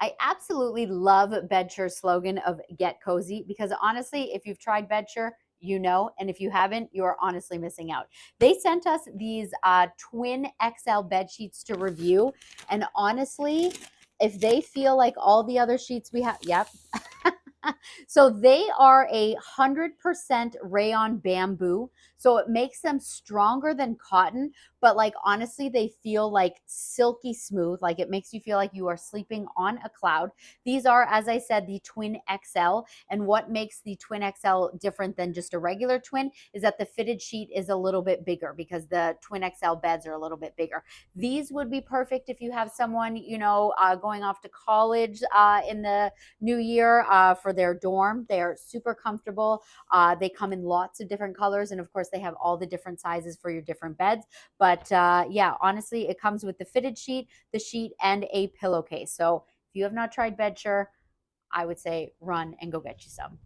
I absolutely love Bedssure's slogan of get cozy because honestly, if you've tried Bedsure, you know, and if you haven't, you are honestly missing out. They sent us these twin XL bed sheets to review, and honestly, if they feel like all the other sheets we have, yep. So they are 100% rayon bamboo, so it makes them stronger than cotton, but like honestly they feel like silky smooth, like it makes you feel like you are sleeping on a cloud. These are, as I said, the twin XL, and what makes the twin XL different than just a regular twin is that the fitted sheet is a little bit bigger because the twin XL beds are a little bit bigger. These would be perfect if you have someone, going off to college in the new year for their dorm. They're super comfortable. They come in lots of different colors, and of course they have all the different sizes for your different beds. But yeah, honestly, it comes with the fitted sheet, the sheet, and a pillowcase. So if you have not tried Bedsure, I would say run and go get you some.